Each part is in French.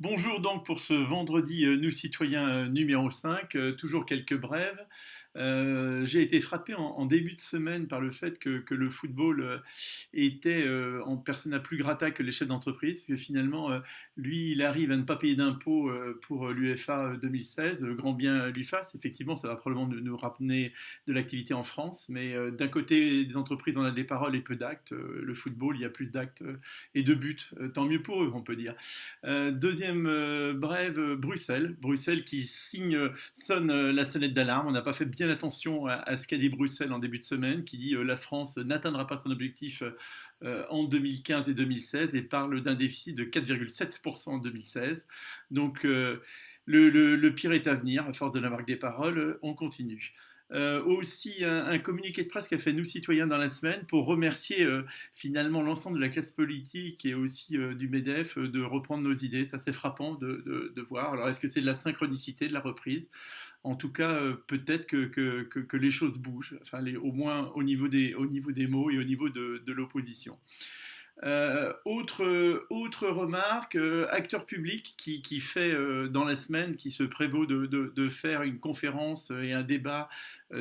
Bonjour donc pour ce vendredi Nous citoyens numéro 5, toujours quelques brèves. J'ai été frappé en début de semaine par le fait que le football était en persona plus grata que les chefs d'entreprise, parce que finalement, lui, il arrive à ne pas payer d'impôts pour l'UEFA 2016, grand bien lui fasse. Effectivement, ça va probablement nous ramener de l'activité en France, mais d'un côté des entreprises, on a des paroles et peu d'actes. Le football, il y a plus d'actes et de buts. Tant mieux pour eux, on peut dire. Deuxième brève, Bruxelles. Bruxelles qui sonne la sonnette d'alarme. On n'a pas fait bien attention à ce qu'a dit Bruxelles en début de semaine, qui dit la France n'atteindra pas son objectif en 2015 et 2016 et parle d'un déficit de 4,7% en 2016. Donc le pire est à venir, à force de la marque des paroles, on continue. Aussi un communiqué de presse qu'a fait Nous Citoyens dans la semaine pour remercier finalement l'ensemble de la classe politique et aussi du MEDEF de reprendre nos idées. Ça c'est frappant de voir. Alors est-ce que c'est de la synchronicité de la reprise? En tout cas, peut-être que les choses bougent, enfin, au moins au niveau des mots et au niveau de l'opposition. Autre remarque, acteur public qui fait dans la semaine, qui se prévaut de faire une conférence et un débat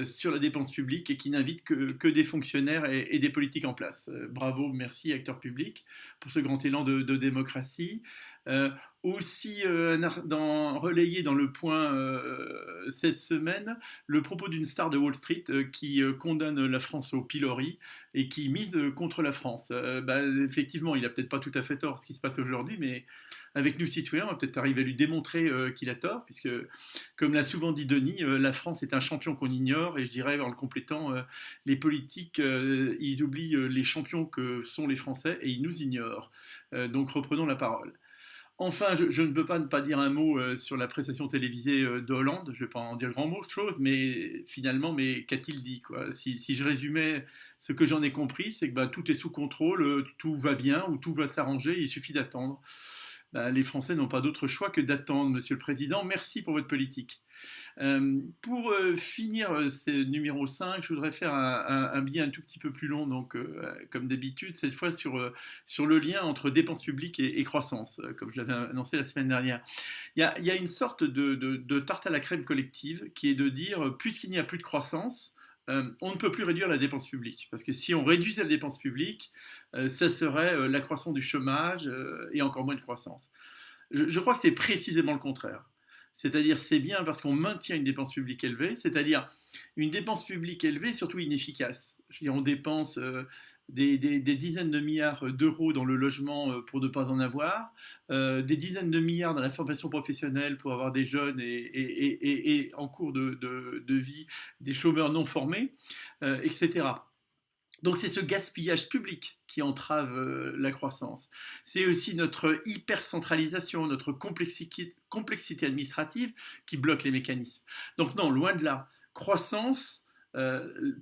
sur la dépense publique et qui n'invite que des fonctionnaires et des politiques en place. Bravo, merci acteur public pour ce grand élan de démocratie. Euh, Aussi relayé dans le point cette semaine le propos d'une star de Wall Street qui condamne la France au pilori et qui mise contre la France. Effectivement, il a peut-être pas tout à fait tort ce qui se passe aujourd'hui, mais avec nous citoyens, on va peut-être arriver à lui démontrer qu'il a tort, puisque, comme l'a souvent dit Denis, la France est un champion qu'on ignore, et je dirais en le complétant, les politiques, ils oublient les champions que sont les Français et ils nous ignorent. Donc reprenons la parole. Enfin, je ne peux pas ne pas dire un mot sur la prestation télévisée de Hollande. Je ne vais pas en dire grand mot de choses, mais finalement, mais qu'a-t-il dit quoi? Si je résumais ce que j'en ai compris, c'est que bah, tout est sous contrôle, tout va bien ou tout va s'arranger, il suffit d'attendre. Bah, les Français n'ont pas d'autre choix que d'attendre, Monsieur le Président. Merci pour votre politique. Pour finir ce numéro 5, je voudrais faire un billet un tout petit peu plus long, donc comme d'habitude, cette fois sur le lien entre dépenses publiques et croissance, comme je l'avais annoncé la semaine dernière. Il y a une sorte de tarte à la crème collective qui est de dire, puisqu'il n'y a plus de croissance, on ne peut plus réduire la dépense publique. Parce que si on réduisait la dépense publique, ça serait l'accroissement du chômage et encore moins de croissance. Je crois que c'est précisément le contraire. C'est-à-dire, c'est bien parce qu'on maintient une dépense publique élevée, c'est-à-dire une dépense publique élevée, surtout inefficace. Je veux dire, on dépense des dizaines de milliards d'euros dans le logement pour ne pas en avoir, des dizaines de milliards dans la formation professionnelle pour avoir des jeunes et en cours de vie des chômeurs non formés, etc. Donc c'est ce gaspillage public qui entrave la croissance. C'est aussi notre hypercentralisation, notre complexité administrative qui bloque les mécanismes. Donc non, loin de là. Croissance,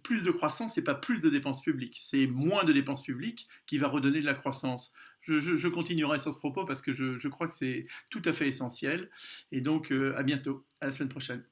plus de croissance, c'est pas plus de dépenses publiques, c'est moins de dépenses publiques qui va redonner de la croissance. Je continuerai sur ce propos parce que je crois que c'est tout à fait essentiel. Et donc à bientôt, à la semaine prochaine.